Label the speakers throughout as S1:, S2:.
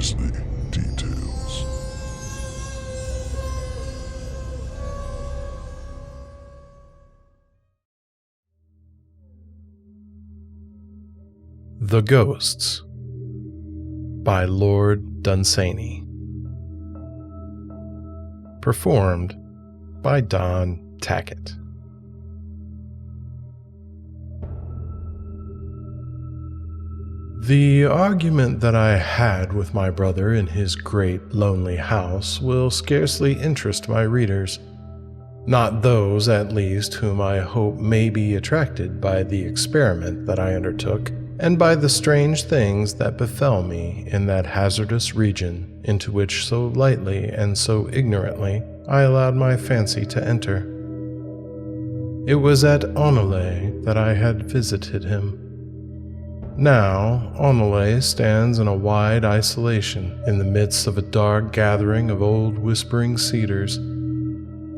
S1: grisly details.
S2: The Ghosts by Lord Dunsany. Performed by Don Tackett. The argument that I had with my brother in his great lonely house will scarcely interest my readers, not those at least whom I hope may be attracted by the experiment that I undertook and by the strange things that befell me in that hazardous region into which so lightly and so ignorantly I allowed my fancy to enter. It was at Onele that I had visited him. Now, Onele stands in a wide isolation in the midst of a dark gathering of old whispering cedars.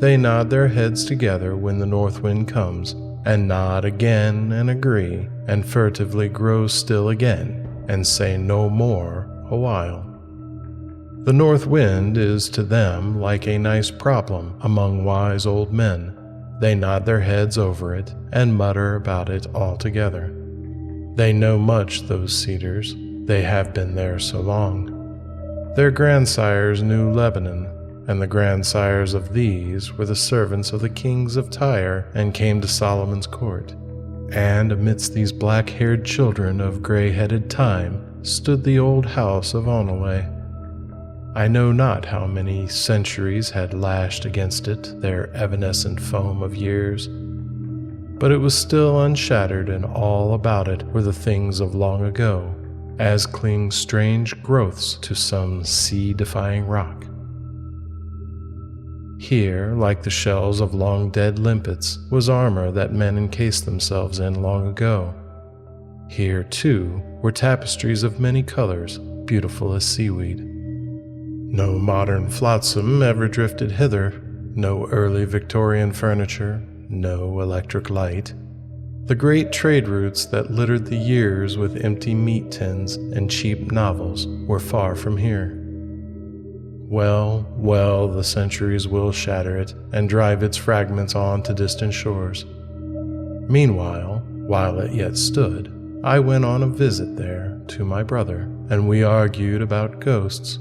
S2: They nod their heads together when the north wind comes, and nod again and agree, and furtively grow still again, and say no more a while. The north wind is to them like a nice problem among wise old men. They nod their heads over it, and mutter about it all together. They know much, those cedars, they have been there so long. Their grandsires knew Lebanon, and the grandsires of these were the servants of the kings of Tyre and came to Solomon's court. And amidst these black-haired children of gray-headed time stood the old house of Onele. I know not how many centuries had lashed against it their evanescent foam of years, but it was still unshattered, and all about it were the things of long ago, as cling strange growths to some sea-defying rock. Here, like the shells of long-dead limpets, was armor that men encased themselves in long ago. Here, too, were tapestries of many colors, beautiful as seaweed. No modern flotsam ever drifted hither, no early Victorian furniture, no electric light. The great trade routes that littered the years with empty meat tins and cheap novels were far from here. Well, well, the centuries will shatter it and drive its fragments on to distant shores. Meanwhile, while it yet stood, I went on a visit there to my brother, and we argued about ghosts.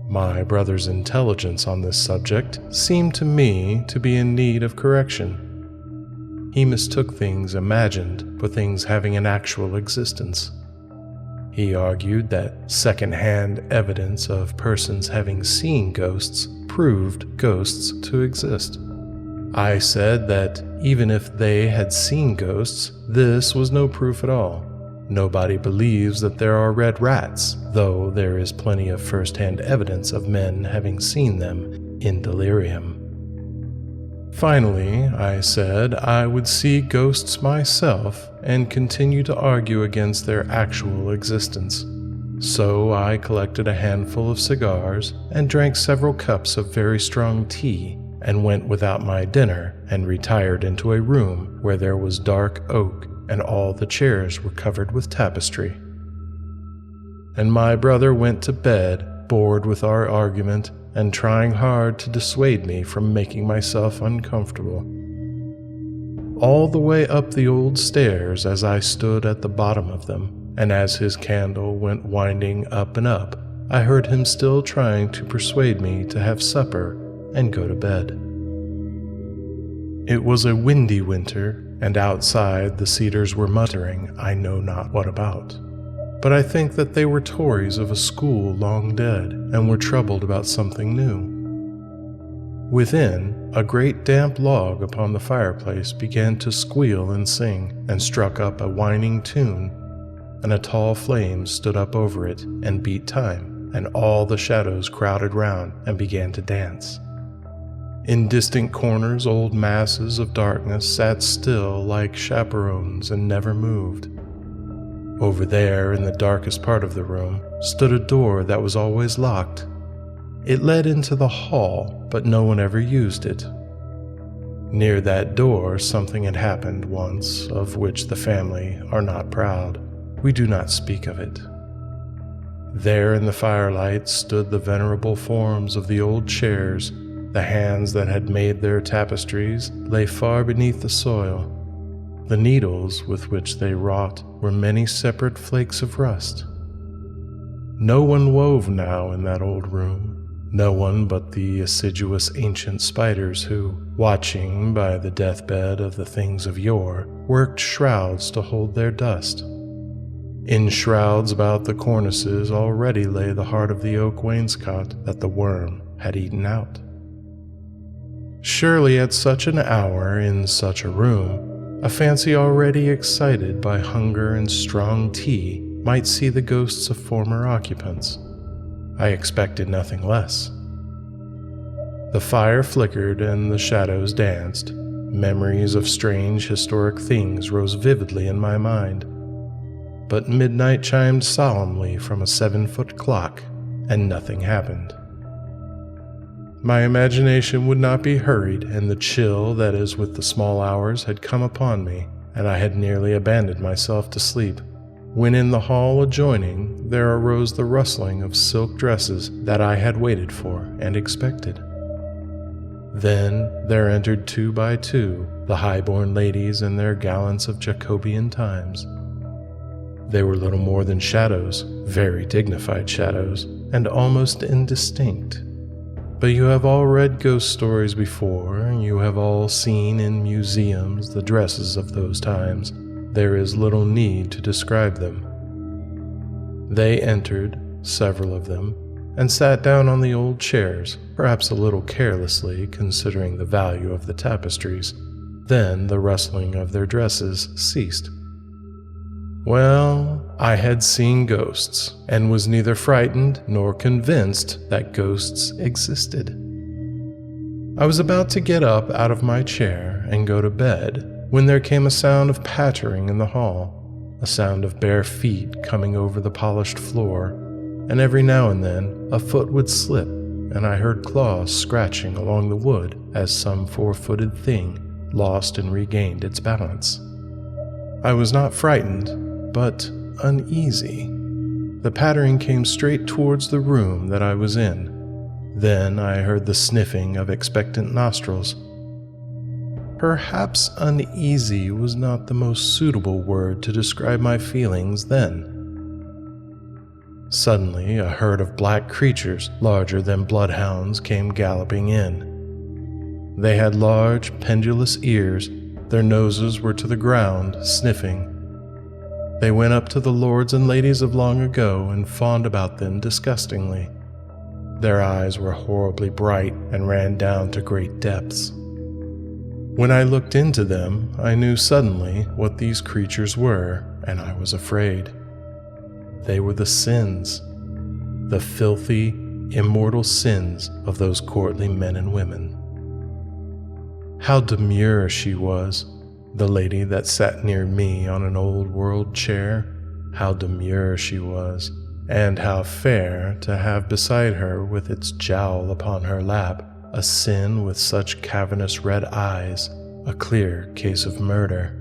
S2: My brother's intelligence on this subject seemed to me to be in need of correction. He mistook things imagined for things having an actual existence. He argued that second-hand evidence of persons having seen ghosts proved ghosts to exist. I said that even if they had seen ghosts, this was no proof at all. Nobody believes that there are red rats, though there is plenty of first-hand evidence of men having seen them in delirium. Finally, I said I would see ghosts myself and continue to argue against their actual existence. So I collected a handful of cigars and drank several cups of very strong tea and went without my dinner and retired into a room where there was dark oak and all the chairs were covered with tapestry. And my brother went to bed, bored with our argument and trying hard to dissuade me from making myself uncomfortable. All the way up the old stairs as I stood at the bottom of them, and as his candle went winding up and up, I heard him still trying to persuade me to have supper and go to bed. It was a windy winter, and outside the cedars were muttering I know not what about. But I think that they were Tories of a school long dead, and were troubled about something new. Within, a great damp log upon the fireplace began to squeal and sing, and struck up a whining tune, and a tall flame stood up over it and beat time, and all the shadows crowded round and began to dance. In distant corners old masses of darkness sat still like chaperones and never moved. Over there, in the darkest part of the room, stood a door that was always locked. It led into the hall, but no one ever used it. Near that door something had happened once, of which the family are not proud. We do not speak of it. There in the firelight stood the venerable forms of the old chairs. The hands that had made their tapestries lay far beneath the soil. The needles with which they wrought were many separate flakes of rust. No one wove now in that old room, no one but the assiduous ancient spiders who, watching by the deathbed of the things of yore, worked shrouds to hold their dust. In shrouds about the cornices already lay the heart of the oak wainscot that the worm had eaten out. Surely at such an hour, in such a room, a fancy already excited by hunger and strong tea might see the ghosts of former occupants. I expected nothing less. The fire flickered and the shadows danced. Memories of strange historic things rose vividly in my mind. But midnight chimed solemnly from a 7-foot clock, and nothing happened. My imagination would not be hurried, and the chill that is with the small hours had come upon me, and I had nearly abandoned myself to sleep, when in the hall adjoining there arose the rustling of silk dresses that I had waited for and expected. Then there entered 2 by 2 the high-born ladies and their gallants of Jacobean times. They were little more than shadows, very dignified shadows, and almost indistinct. But you have all read ghost stories before, and you have all seen in museums the dresses of those times. There is little need to describe them. They entered, several of them, and sat down on the old chairs, perhaps a little carelessly considering the value of the tapestries. Then the rustling of their dresses ceased. Well, I had seen ghosts, and was neither frightened nor convinced that ghosts existed. I was about to get up out of my chair and go to bed, when there came a sound of pattering in the hall, a sound of bare feet coming over the polished floor, and every now and then a foot would slip, and I heard claws scratching along the wood as some 4-footed thing lost and regained its balance. I was not frightened, but uneasy. The pattering came straight towards the room that I was in. Then I heard the sniffing of expectant nostrils. Perhaps uneasy was not the most suitable word to describe my feelings then. Suddenly, a herd of black creatures, larger than bloodhounds, came galloping in. They had large, pendulous ears. Their noses were to the ground, sniffing. They went up to the lords and ladies of long ago and fawned about them disgustingly. Their eyes were horribly bright and ran down to great depths. When I looked into them, I knew suddenly what these creatures were, and I was afraid. They were the sins, the filthy, immortal sins of those courtly men and women. How demure she was, the lady that sat near me on an old world chair. How demure she was, and how fair to have beside her with its jowl upon her lap a sin with such cavernous red eyes, a clear case of murder.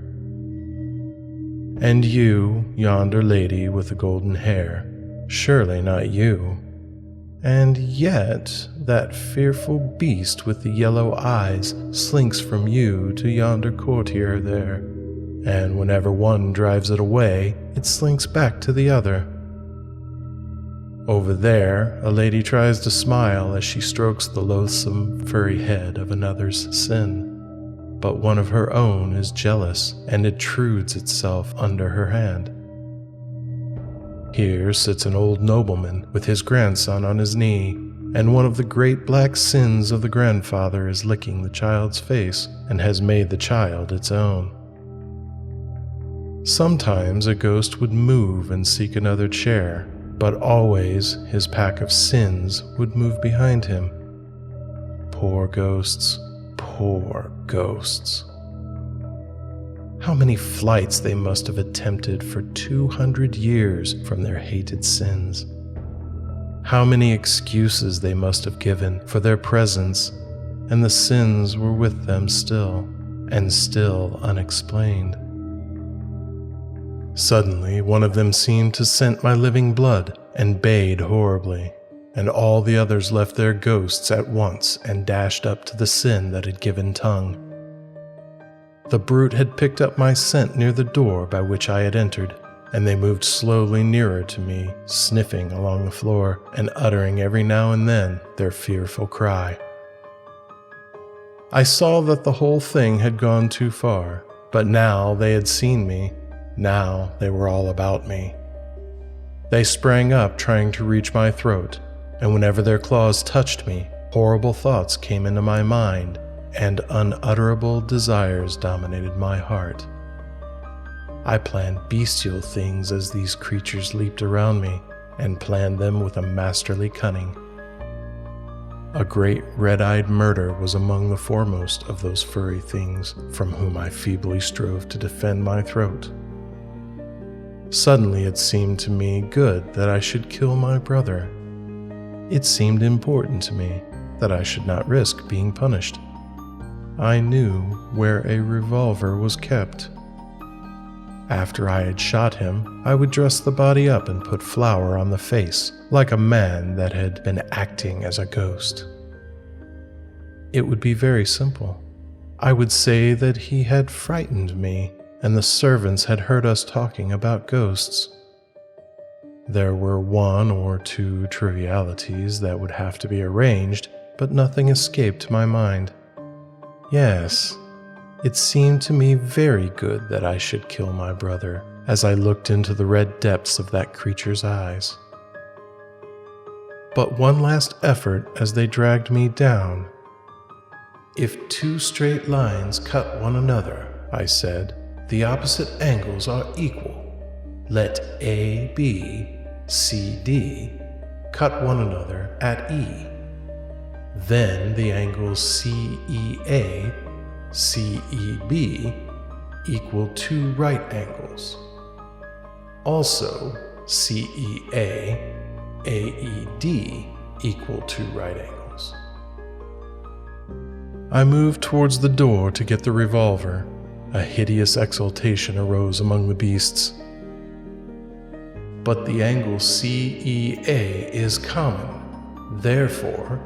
S2: And you, yonder lady with the golden hair, surely not you. And yet that fearful beast with the yellow eyes slinks from you to yonder courtier there, and whenever one drives it away, it slinks back to the other. Over there, a lady tries to smile as she strokes the loathsome furry head of another's sin, but one of her own is jealous and intrudes itself under her hand. Here sits an old nobleman with his grandson on his knee, and one of the great black sins of the grandfather is licking the child's face and has made the child its own. Sometimes a ghost would move and seek another chair, but always his pack of sins would move behind him. Poor ghosts, poor ghosts. How many flights they must have attempted for 200 years from their hated sins. How many excuses they must have given for their presence, and the sins were with them still, and still unexplained. Suddenly, one of them seemed to scent my living blood. and bayed horribly, and all the others left their ghosts at once and dashed up to the sin that had given tongue. The brute had picked up my scent near the door by which I had entered, and they moved slowly nearer to me, sniffing along the floor and uttering every now and then their fearful cry. I saw that the whole thing had gone too far, but now they had seen me. Now they were all about me. They sprang up, trying to reach my throat, and whenever their claws touched me, horrible thoughts came into my mind, and unutterable desires dominated my heart. I planned bestial things as these creatures leaped around me, and planned them with a masterly cunning. A great red-eyed murder was among the foremost of those furry things from whom I feebly strove to defend my throat. Suddenly it seemed to me good that I should kill my brother. It seemed important to me that I should not risk being punished. I knew where a revolver was kept. After I had shot him, I would dress the body up and put flour on the face, like a man that had been acting as a ghost. It would be very simple. I would say that he had frightened me, and the servants had heard us talking about ghosts. There were 1 or 2 trivialities that would have to be arranged, but nothing escaped my mind. Yes, it seemed to me very good that I should kill my brother, as I looked into the red depths of that creature's eyes. But one last effort as they dragged me down. "If 2 straight lines cut one another," I said, "the opposite angles are equal. Let AB, CD cut one another at E. Then the angles CEA, CEB equal 2 right angles. Also, CEA, AED equal 2 right angles." I moved towards the door to get the revolver. A hideous exultation arose among the beasts. "But the angle CEA is common. Therefore,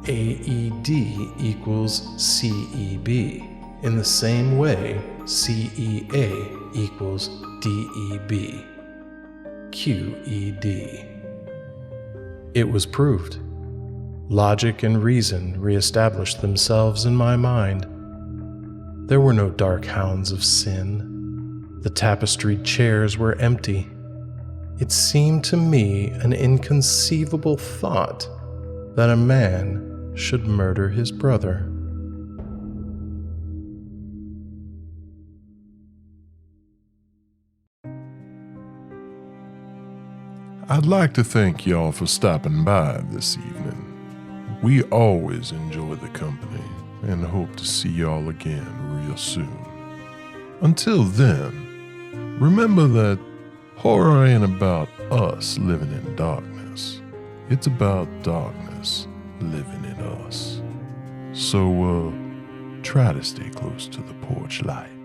S2: AED equals CEB. In the same way, CEA equals DEB. QED. It was proved. Logic and reason reestablished themselves in my mind. There were no dark hounds of sin. The tapestried chairs were empty. It seemed to me an inconceivable thought that a man should murder his brother.
S1: I'd like to thank y'all for stopping by this evening. We always enjoy the company and hope to see y'all again real soon. Until then, remember that horror ain't about us living in darkness. It's about darkness living in us. So, try to stay close to the porch light.